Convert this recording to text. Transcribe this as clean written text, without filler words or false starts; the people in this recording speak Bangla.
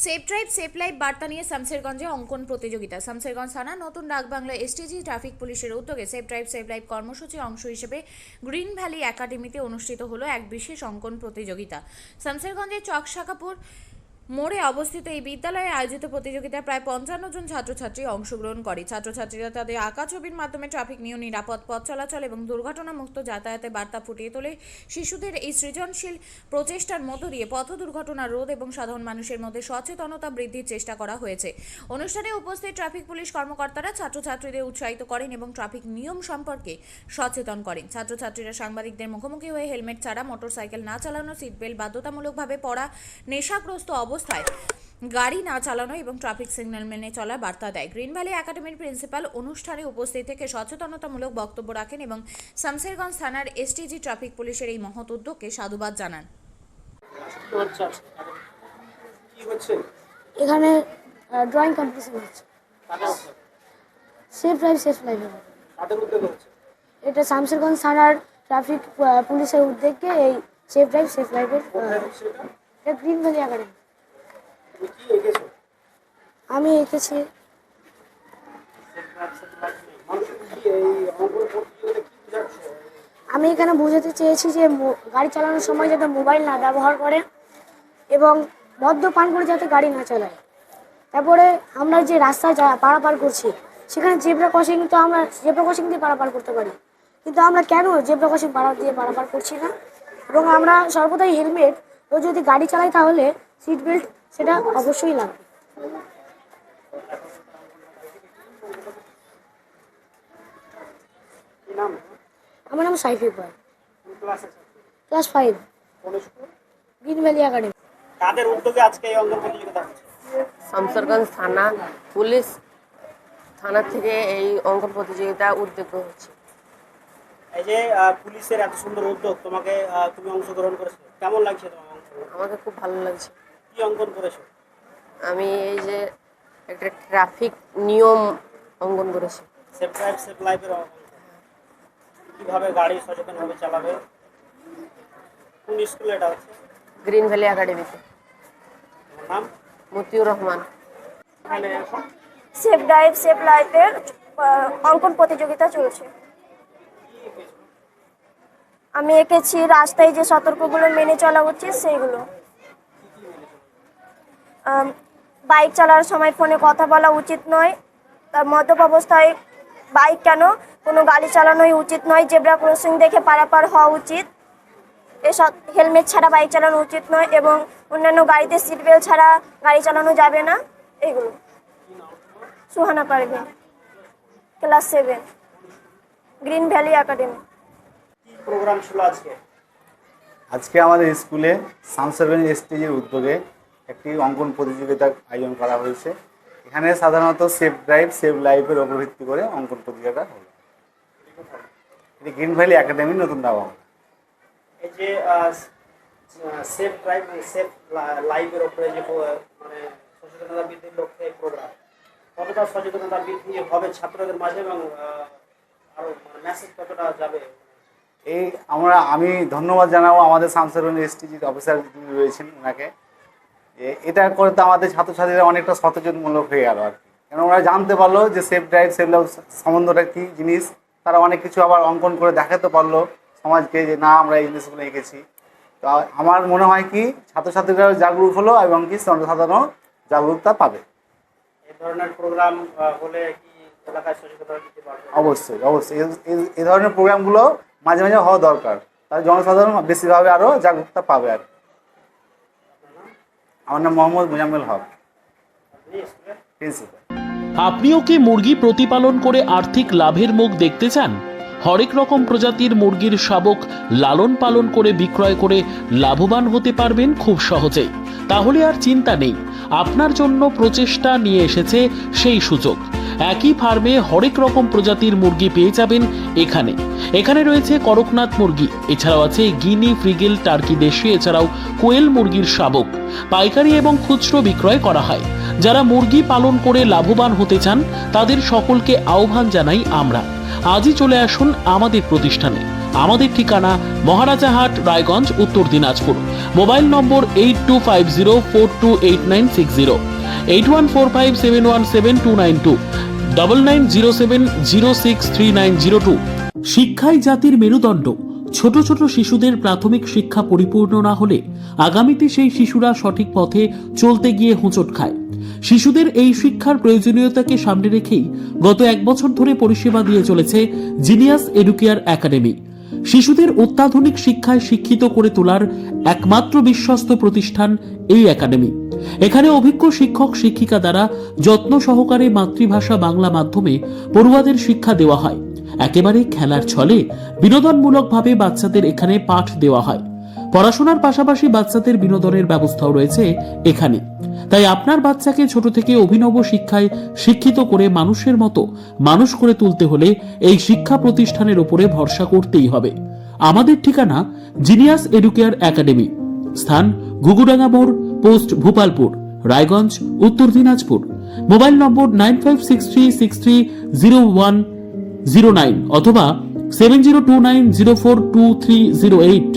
সেফ ড্রাইভ সেফ লাইফ বার্তা নিয়ে শামসেরগঞ্জে অঙ্কন প্রতিযোগিতা। শামসেরগঞ্জ থানা নতুন ডাকবাংলা এসটিজি ট্রাফিক পুলিশের উদ্যোগে সেফ ড্রাইভ সেফ লাইফ কর্মসূচির অংশ হিসেবে গ্রিন ভ্যালি একাডেমিতে অনুষ্ঠিত হলো এক বিশেষ অঙ্কন প্রতিযোগিতা। শামসেরগঞ্জের চকশাখাপুর মোড়ে অবস্থিত এই বিদ্যালয়ে আয়োজিত প্রতিযোগিতায় প্রায় 55 জন ছাত্রছাত্রী অংশগ্রহণ করে। ছাত্রছাত্রীরা তাদের আঁকা ছবির মাধ্যমে ট্রাফিক নিয়ম, নিরাপদ পথ চলাচল এবং দুর্ঘটনামুক্ত যাতায়াতের বার্তা ফুটিয়ে তোলে। শিশুদের এই সৃজনশীল প্রচেষ্টার মধ্য দিয়ে পথ দুর্ঘটনা রোধ এবং সাধারণ মানুষের মধ্যে সচেতনতা বৃদ্ধির চেষ্টা করা হয়েছে। অনুষ্ঠানে উপস্থিত ট্রাফিক পুলিশ কর্মকর্তারা ছাত্রছাত্রীদের উৎসাহিত করেন এবং ট্রাফিক নিয়ম সম্পর্কে সচেতন করেন। ছাত্রছাত্রীরা সাংবাদিকদের মুখোমুখি হয়ে হেলমেট ছাড়া মোটরসাইকেল না চালানো, সিট বেল্ট বাধ্যতামূলকভাবে পরা, নেশাগ্রস্ত অবস্থায় গাড়ি না চালানো এবং ট্রাফিক সিগন্যাল মেনে চলার বার্তা দেয়। গ্রিন ভ্যালি একাডেমির প্রিন্সিপাল অনুষ্ঠানে উপস্থিত থেকে সচেতনতামূলক বক্তব্য রাখেন এবং শামসেরগঞ্জ থানার এসটিজি ট্রাফিক পুলিশের এই মহৎ উদ্যোগকে সাধুবাদ জানান। এখানে ড্রয়িং কম্পিটিশন হচ্ছে। সেফ ড্রাইভ সেফ লাইফ, এটা শামসেরগঞ্জ থানার ট্রাফিক পুলিশের উদ্যোগে এই সেফ ড্রাইভ সেফ লাইফের গ্রিন ভ্যালি একাডেমি। আমি এঁকেছি আমি এখানে বোঝাতে চেয়েছি যে গাড়ি চালানোর সময় যাতে মোবাইল না ব্যবহার করে এবং মদ্যপান করে যাতে গাড়ি না চালায়। তারপরে আমরা যে রাস্তায় পারাপার করছি সেখানে জেব্রা ক্রসিং, তো আমরা জেব্রা ক্রসিং দিয়ে পারাপার করতে পারি, কিন্তু আমরা কেন জেব্রা ক্রসিং দিয়ে পারাপার করছি না? এবং আমরা সর্বদাই হেলমেট ও যদি গাড়ি চালাই তাহলে সিট বেল্ট সেটা অবশ্যই লাগবে। আমার নাম সাইফি বয়, ক্লাস 5, গ্রিন ভ্যালি একাডেমি। কাদের উদ্যোগে আজকে এই অঙ্কন প্রতিযোগিতা হচ্ছে? শামসেরগঞ্জ থানা পুলিশ থানা থেকে এই অঙ্কন প্রতিযোগিতা উদ্যোগ হচ্ছে। এই যে পুলিশের এত সুন্দর উদ্যোগ, তুমি অংশগ্রহণ করেছো, কেমন লাগছে তোমার অংশগ্রহণ? আমাকে খুব ভালো লাগছে। কি অঙ্কন করেছো? আমি এই যে একটা ট্রাফিক নিয়ম অঙ্কন করেছি। সেফ ড্রাইভ সেফ লাইফের কিভাবে গাড়ি সচেতনভাবে চালাবে। কোন স্কুলে এটা হচ্ছে? গ্রিন ভ্যালি একাডেমিতে। নাম? মতিউর রহমান। এখানে সেফ ড্রাইভ সেফ লাইফের অঙ্কন প্রতিযোগিতা চলছে। আমি এঁকেছি রাস্তায় যে সতর্কগুলো মেনে চলা উচিত সেইগুলো। বাইক চালানোর সময় ফোনে কথা বলা উচিত নয়, তার মদ্যপ অবস্থায় বাইক কেন কোনো গাড়ি চালানোই উচিত নয়, জেব্রা ক্রসিং দেখে পারাপার হওয়া উচিত, এসব হেলমেট ছাড়া বাইক চালানো উচিত নয় এবং অন্যান্য গাড়িতে সিট বেল্ট ছাড়া গাড়ি চালানো যাবে না। এগুলো। Suhana Parvin, class 7, green valley academy. কি প্রোগ্রাম ছিল আজকে? আজকে আমাদের স্কুলে শামসেরগঞ্জ এসটিজির উদ্যোগে একটি অঙ্কন প্রতিযোগিতার আয়োজন করা হয়েছে। এখানে সাধারণত সেফ ড্রাইভ সেফ লাইফের উপর ভিত্তি করে অঙ্কন প্রতিযোগিতা হলো। এটি গ্রিন ভ্যালি একাডেমি নতুন ডাকবাংলা। এই যে সেফ ড্রাইভ সেফ লাইফের উপরে যে মানে সচেতনতা বৃদ্ধির লক্ষ্যে এই প্রোগ্রাম, কতটা সচেতনতা বৃদ্ধি হবে ছাত্রদের মাঝে এবং আরো মেসেজ কতটা যাবে? আমি ধন্যবাদ জানাবো আমাদের শামসেরগঞ্জ এসটিজির অফিসার যিনি রয়েছেন ওনাকে। এটা করতে আমাদের ছাত্রছাত্রীরা অনেকটা সচেতনমূলক হয়ে গেল আর কি, কেন ওরা জানতে পারলো যে সেফ ড্রাইভ সেফ লাইফ সম্বন্ধটা কী জিনিস। তারা অনেক কিছু আবার অঙ্কন করে দেখাতে পারলো সমাজকে যে না আমরা এই জিনিসগুলো এঁকেছি। তো আমার মনে হয় কি ছাত্রছাত্রীরা জাগরুক হলো এবং কি জনসাধারণ জাগরুকতা পাবে। এই ধরনের প্রোগ্রাম হলে কি এলাকায় সচেতনতা বৃদ্ধি পাবে? অবশ্যই অবশ্যই এই ধরনের প্রোগ্রামগুলো মাঝে মাঝে হওয়া দরকার, তাহলে জনসাধারণ বেশিভাবে আরও জাগরুকতা পাবে আর কি। আমার নাম মোহাম্মদ মুজাম্মেল হক, প্রিন্সিপাল। আপনিও কি মুরগি প্রতিপালন করে আর্থিক লাভের মুখ দেখতে চান? হরেক রকম প্রজাতির মুরগির শাবক লালন পালন করে বিক্রয় করে লাভবান হতে পারবেন খুব সহজেই। তাহলে আর চিন্তা নেই, আপনার জন্য প্রচেষ্টা নিয়ে এসেছে সেই সুযোগ। একই ফার্মে হরেক রকম প্রজাতির মুরগি পেয়ে যাবেন এখানে রয়েছে করকনাথ মুরগি, এছাড়াও আছে গিনি, ফ্রিগেল, টার্কি দেশি, এছাড়াও কোয়েল মুরগির শাবক। পাইকারি এবং খুচরো বিক্রয় করা হয়। যারা মুরগি পালন করে লাভবান হতে চান তাদের সকলকে আহ্বান জানাই আমরা। আজই চলে আসুন আমাদের প্রতিষ্ঠানে। আমাদের ঠিকানা মহারাজাহাট, রায়গঞ্জ, উত্তর দিনাজপুর। মোবাইল নম্বর 8250428960, 8145717292, 9907063902। শিক্ষাই জাতির মেরুদণ্ড। ছোট ছোট শিশুদের প্রাথমিক শিক্ষা পরিপূর্ণ না হলে আগামীতে সেই শিশুরা সঠিক পথে চলতে গিয়ে হোঁচট খায়। শিশুদের এই শিক্ষার প্রয়োজনীয়তাকে সামনে রেখেই গত 1 বছর ধরে পরিষেবা দিয়ে চলেছে জিনিয়াস এডুকেয়ার একাডেমি। শিশুদের অত্যাধুনিক শিক্ষায় শিক্ষিত করে তোলার একমাত্র বিশ্বস্ত প্রতিষ্ঠান এই একাডেমি। এখানে অভিজ্ঞ শিক্ষক শিক্ষিকা দ্বারা যত্ন সহকারে মাতৃভাষা বাংলা মাধ্যমে পড়ুয়াদের শিক্ষা দেওয়া হয়। একেবারে খেলার ছলে বিনোদনমূলকভাবে বাচ্চাদের এখানে পাঠ দেওয়া হয়। পড়াশোনার পাশাপাশি বাচ্চাদের বিনোদনের ব্যবস্থাও রয়েছে এখানে। তাই আপনার বাচ্চাকে ছোট থেকে অভিনব শিক্ষায় শিক্ষিত করে মানুষের মতো মানুষ করে তুলতে হলে এই শিক্ষা প্রতিষ্ঠানের উপরে ভরসা করতেই হবে। আমাদের ঠিকানা জিনিয়াস এডুকেয়ার একাডেমি, স্থান ঘুঘুডাঙ্গা মোড়, পোস্ট ভূপালপুর, রায়গঞ্জ, উত্তর দিনাজপুর। মোবাইল নম্বর 9563630109 অথবা 7029042308।